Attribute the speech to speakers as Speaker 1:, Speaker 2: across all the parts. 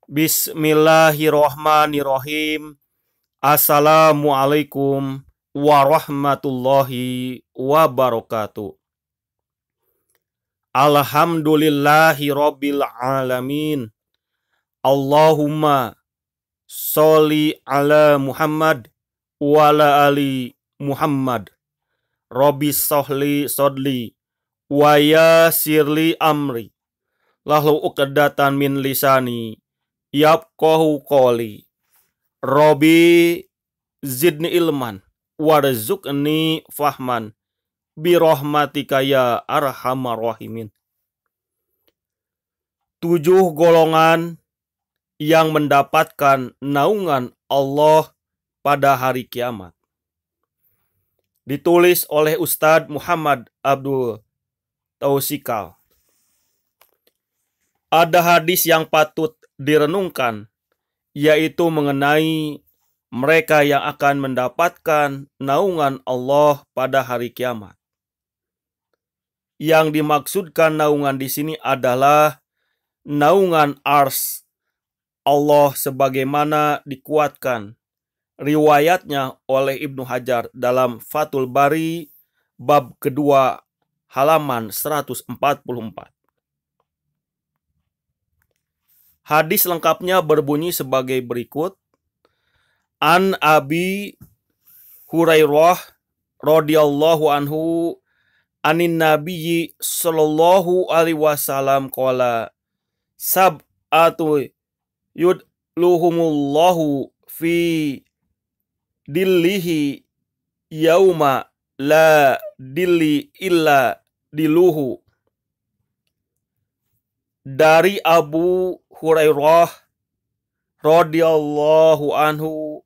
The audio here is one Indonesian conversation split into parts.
Speaker 1: Bismillahirrohmanirrohim. Assalamualaikum warahmatullahi wabarakatuh. Alhamdulillahi rabbil alamin. Allahumma sholli ala Muhammad wa ala ali Muhammad. Rabbi sholli sodli wa yassirli amri. Lahu uqdatan min lisani yafqahu qawli. Rabbi zidni ilman warzuqni fahman birahmatika ya arhamar rahimin. 7 golongan yang mendapatkan naungan Allah pada hari kiamat. Ditulis oleh Ustadz Muhammad Abdul Tausikal. Ada hadis yang patut direnungkan, yaitu mengenai mereka yang akan mendapatkan naungan Allah pada hari kiamat. Yang dimaksudkan naungan di sini adalah naungan ars Allah sebagaimana dikuatkan riwayatnya oleh Ibnu Hajar dalam Fathul Bari bab kedua halaman 144. Hadis lengkapnya berbunyi sebagai berikut. An Abi Hurairah radhiyallahu anhu anin nabiyyi sallallahu alaihi wasallam qala sab'atu yudluhumullahu fi dillihi yauma la dilli illa diluhu. Dari Abu Hurairah radhiyallahu anhu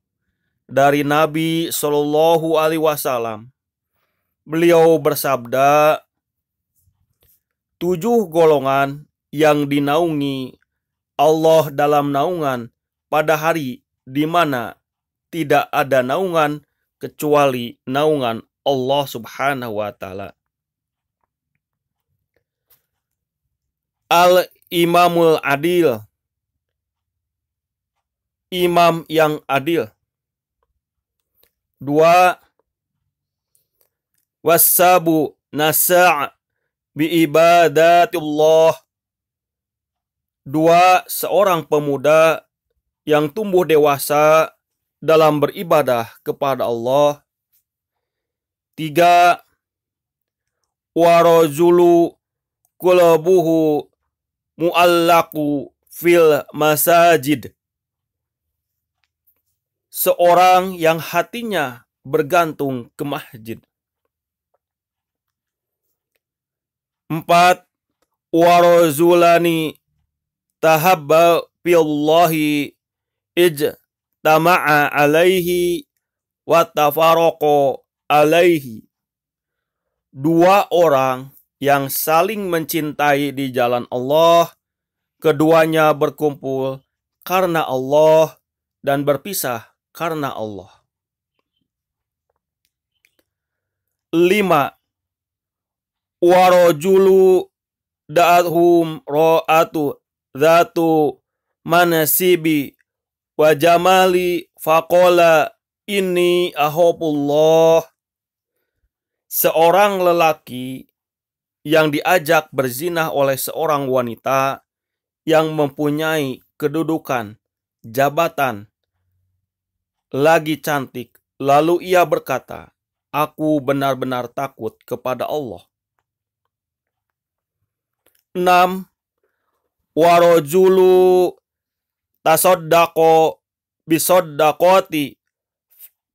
Speaker 1: dari Nabi Shallallahu alaihi wasallam, beliau bersabda, 7 golongan yang dinaungi Allah dalam naungan pada hari di mana tidak ada naungan kecuali naungan Allah Subhanahu wa taala. Al-Imamul Adil, imam yang adil. 2. Wassabu nasa' bi ibadatillah. 2. Seorang pemuda yang tumbuh dewasa dalam beribadah kepada Allah. 3. Warajulu qulabuhu mu'allaku fil masajid. Seorang yang hatinya bergantung ke masjid. 4. Warajulani tahabba fillahi ijtama'a alaihi wa tafaraqa alaihi. 2 orang yang saling mencintai di jalan Allah, keduanya berkumpul karena Allah dan berpisah karena Allah. 5. Warajulu da'athum ra'atu dhatu manasibi wa jamali faqala inni ahobullah. Seorang lelaki yang diajak berzinah oleh seorang wanita yang mempunyai kedudukan, jabatan, lagi cantik, lalu ia berkata, aku benar-benar takut kepada Allah. 6. Warajulu tasaddaqo bisaddaqati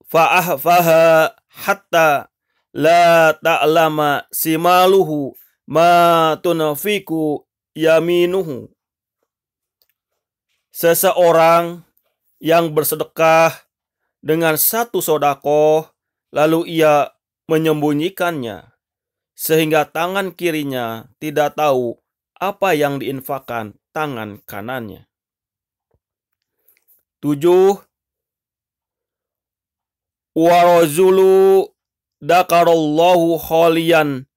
Speaker 1: fa'ahfaha hatta la ta'lama simaluhu ma tunfiku yaminuhu. Seseorang yang bersedekah dengan satu sedekah, lalu ia menyembunyikannya, sehingga tangan kirinya tidak tahu apa yang diinfakkan tangan kanannya. 7. Warajulu dakarallahu khalian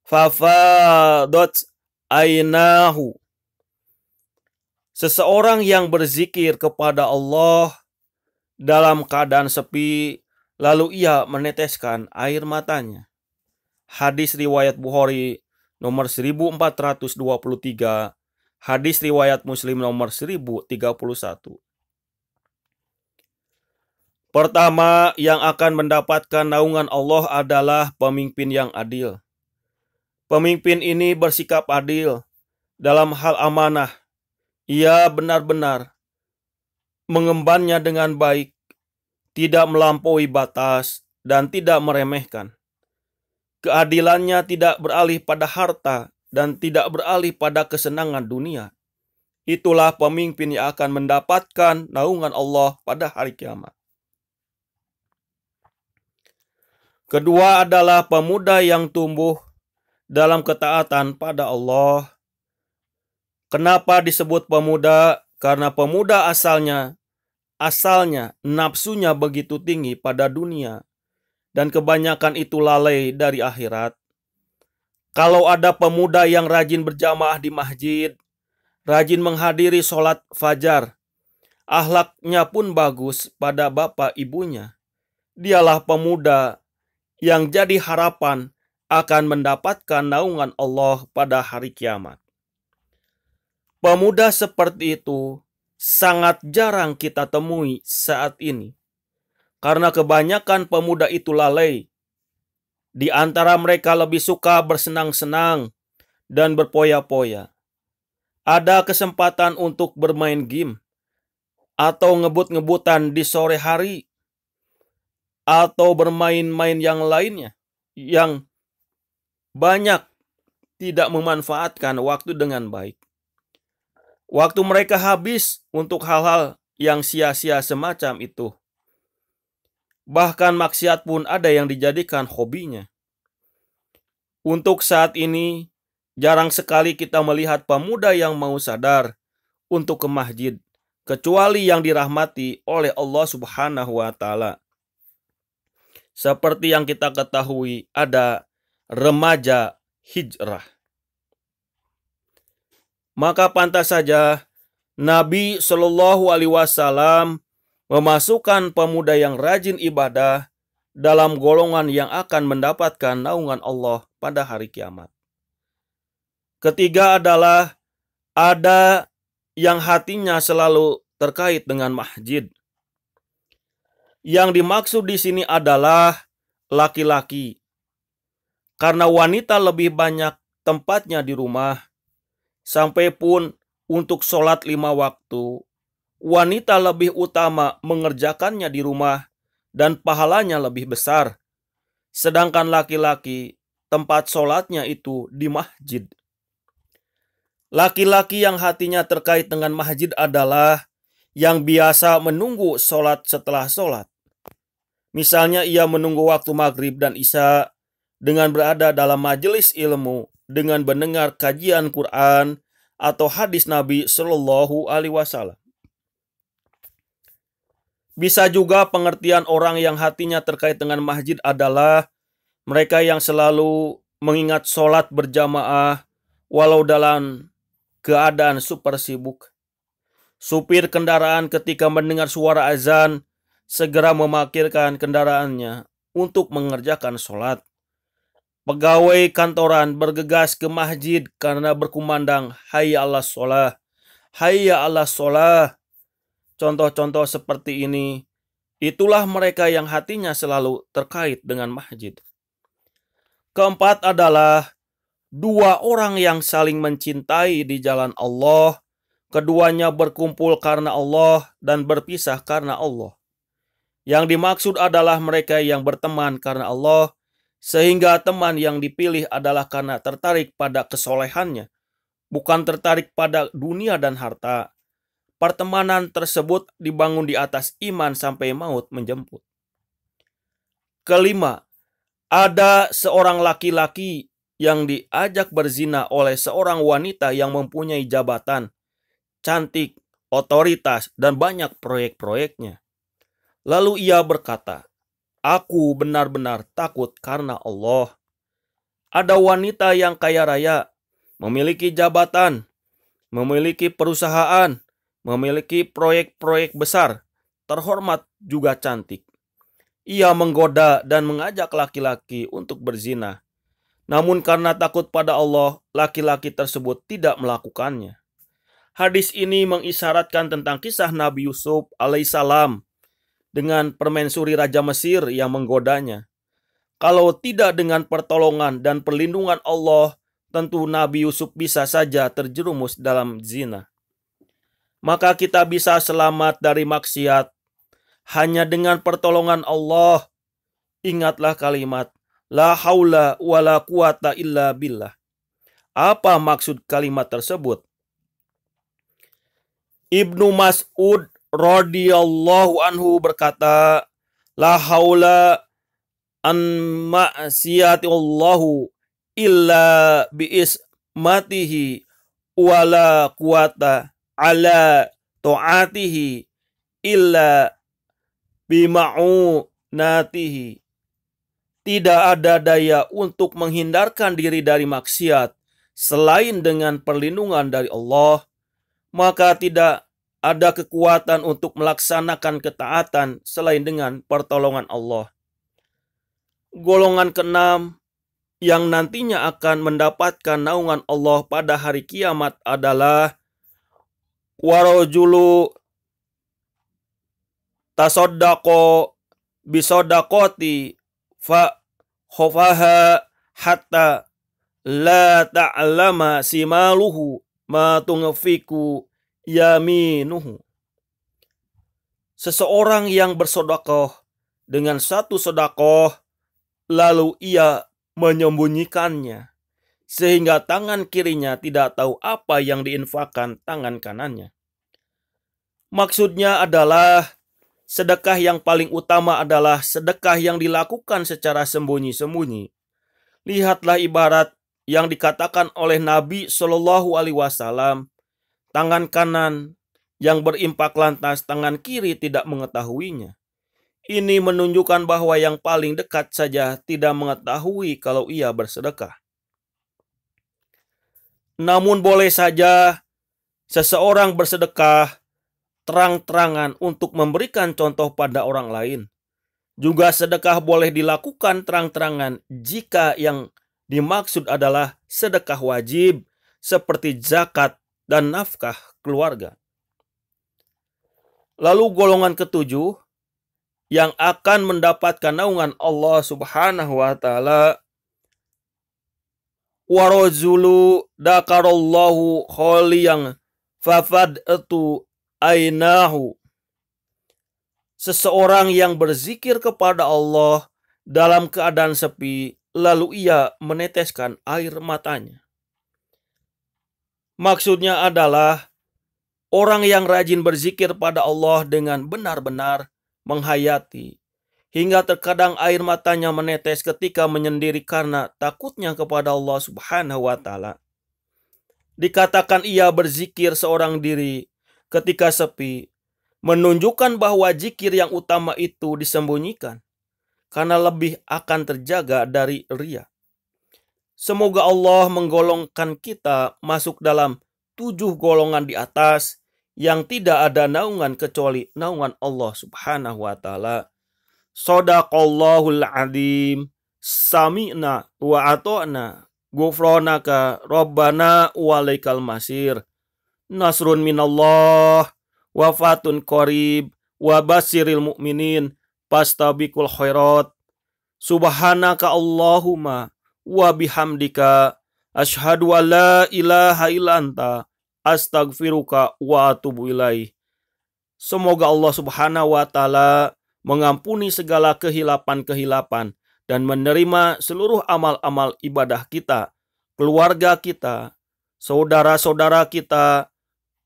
Speaker 1: fafadat ainahu. Seseorang yang berzikir kepada Allah dalam keadaan sepi, lalu ia meneteskan air matanya. Hadis riwayat Bukhari nomor 1423, hadis riwayat Muslim nomor 1031. Pertama yang akan mendapatkan naungan Allah adalah pemimpin yang adil. Pemimpin ini bersikap adil dalam hal amanah. Ia benar-benar mengembannya dengan baik, tidak melampaui batas, dan tidak meremehkan. Keadilannya tidak beralih pada harta dan tidak beralih pada kesenangan dunia. Itulah pemimpin yang akan mendapatkan naungan Allah pada hari kiamat. Kedua adalah pemuda yang tumbuh dalam ketaatan pada Allah. Kenapa disebut pemuda? Karena pemuda asalnya nafsunya begitu tinggi pada dunia, dan kebanyakan itu lalai dari akhirat. Kalau ada pemuda yang rajin berjamaah di masjid, rajin menghadiri sholat fajar, akhlaknya pun bagus pada bapak ibunya, dialah pemuda yang jadi harapan akan mendapatkan naungan Allah pada hari kiamat. Pemuda seperti itu sangat jarang kita temui saat ini, karena kebanyakan pemuda itu lalai. Di antara mereka lebih suka bersenang-senang dan berpoya-poya. Ada kesempatan untuk bermain game atau ngebut-ngebutan di sore hari, atau bermain-main yang lainnya yang banyak tidak memanfaatkan waktu dengan baik. Waktu mereka habis untuk hal-hal yang sia-sia semacam itu. Bahkan maksiat pun ada yang dijadikan hobinya. Untuk saat ini, jarang sekali kita melihat pemuda yang mau sadar untuk ke masjid, kecuali yang dirahmati oleh Allah Subhanahu wa Ta'ala. Seperti yang kita ketahui, ada remaja hijrah. Maka pantas saja Nabi Shallallahu Alaihi Wasallam memasukkan pemuda yang rajin ibadah dalam golongan yang akan mendapatkan naungan Allah pada hari kiamat. Ketiga adalah ada yang hatinya selalu terkait dengan masjid. Yang dimaksud di sini adalah laki-laki. Karena wanita lebih banyak tempatnya di rumah, sampai pun untuk sholat 5 waktu, wanita lebih utama mengerjakannya di rumah dan pahalanya lebih besar. Sedangkan laki-laki tempat sholatnya itu di masjid. Laki-laki yang hatinya terkait dengan masjid adalah yang biasa menunggu sholat setelah sholat. Misalnya ia menunggu waktu maghrib dan isya dengan berada dalam majelis ilmu, dengan mendengar kajian Quran atau hadis Nabi Shallallahu Alaihi Wasallam. Bisa juga pengertian orang yang hatinya terkait dengan masjid adalah mereka yang selalu mengingat sholat berjamaah walau dalam keadaan super sibuk. Supir kendaraan ketika mendengar suara azan segera memarkirkan kendaraannya untuk mengerjakan sholat. Pegawai kantoran bergegas ke masjid karena berkumandang hayya 'alas sholah, hayya 'alas sholah. Contoh-contoh seperti ini, itulah mereka yang hatinya selalu terkait dengan masjid. Keempat adalah dua orang yang saling mencintai di jalan Allah. Keduanya berkumpul karena Allah dan berpisah karena Allah. Yang dimaksud adalah mereka yang berteman karena Allah, sehingga teman yang dipilih adalah karena tertarik pada kesolehannya, bukan tertarik pada dunia dan harta. Pertemanan tersebut dibangun di atas iman sampai maut menjemput. Kelima, ada seorang laki-laki yang diajak berzina oleh seorang wanita yang mempunyai jabatan, cantik, otoritas, dan banyak proyek-proyeknya. Lalu ia berkata, "Aku benar-benar takut karena Allah." Ada wanita yang kaya raya, memiliki jabatan, memiliki perusahaan, memiliki proyek-proyek besar, terhormat juga cantik. Ia menggoda dan mengajak laki-laki untuk berzina. Namun karena takut pada Allah, laki-laki tersebut tidak melakukannya. Hadis ini mengisyaratkan tentang kisah Nabi Yusuf alaihissalam dengan permaisuri Raja Mesir yang menggodanya. Kalau tidak dengan pertolongan dan perlindungan Allah, tentu Nabi Yusuf bisa saja terjerumus dalam zina. Maka kita bisa selamat dari maksiat hanya dengan pertolongan Allah. Ingatlah kalimat la haula wala quwata illa billah. Apa maksud kalimat tersebut? Ibnu Mas'ud radhiyallahu anhu berkata, la haula an ma'siyatillahu illa biismatihi wala quwata ala ta'atihi illa bima'unatihi. Tidak ada daya untuk menghindarkan diri dari maksiat selain dengan perlindungan dari Allah, maka tidak ada kekuatan untuk melaksanakan ketaatan selain dengan pertolongan Allah. Golongan keenam yang nantinya akan mendapatkan naungan Allah pada hari kiamat adalah warajulu tasoddaqo bisodaqoti fa khofaha hatta la ta'lama simaluhu ma tunfiku yaminuhu. Seseorang yang bersedekah dengan satu sedekah lalu ia menyembunyikannya sehingga tangan kirinya tidak tahu apa yang diinfakkan tangan kanannya. Maksudnya adalah sedekah yang paling utama adalah sedekah yang dilakukan secara sembunyi-sembunyi. Lihatlah ibarat yang dikatakan oleh Nabi Shallallahu Alaihi Wasallam, tangan kanan yang berimpak lantas tangan kiri tidak mengetahuinya. Ini menunjukkan bahwa yang paling dekat saja tidak mengetahui kalau ia bersedekah. Namun boleh saja seseorang bersedekah terang-terangan untuk memberikan contoh pada orang lain. Juga sedekah boleh dilakukan terang-terangan jika yang dimaksud adalah sedekah wajib seperti zakat dan nafkah keluarga. Lalu golongan ketujuh yang akan mendapatkan naungan Allah Subhanahu wa taala, warajulu dakarallahu kholiyan fafadatu ainahu. Seseorang yang berzikir kepada Allah dalam keadaan sepi, lalu ia meneteskan air matanya. Maksudnya adalah orang yang rajin berzikir pada Allah dengan benar-benar menghayati, hingga terkadang air matanya menetes ketika menyendiri karena takutnya kepada Allah Subhanahu wa taala. Dikatakan ia berzikir seorang diri ketika sepi, menunjukkan bahwa zikir yang utama itu disembunyikan karena lebih akan terjaga dari riya. Semoga Allah menggolongkan kita masuk dalam 7 golongan di atas yang tidak ada naungan kecuali naungan Allah Subhanahu wa taala. Shadaqallahul adzim. Sami'na wa ata'na. Ghufranaka Rabbana walaikal masir. Nasrun minallah, wafatun qarib, wa basiril mu'minin, pastabiqul khairat. Subhanaka Allahumma wa bihamdika asyhadu an la ilaha illa anta astaghfiruka wa atubu ilaih. Semoga Allah Subhanahu wa taala mengampuni segala kehilapan-kehilapan dan menerima seluruh amal-amal ibadah kita, keluarga kita, saudara-saudara kita,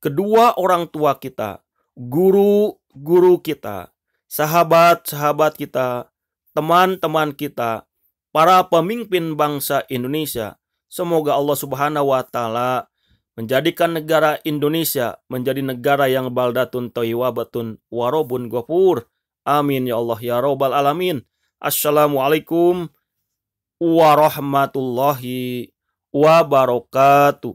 Speaker 1: kedua orang tua kita, guru-guru kita, sahabat-sahabat kita, teman-teman kita, para pemimpin bangsa Indonesia. Semoga Allah Subhanahu wa taala menjadikan negara Indonesia menjadi negara yang baldatun thayyibatun warobun ghafur. Amin ya Allah ya rabbal alamin. Assalamualaikum warahmatullahi wabarakatuh.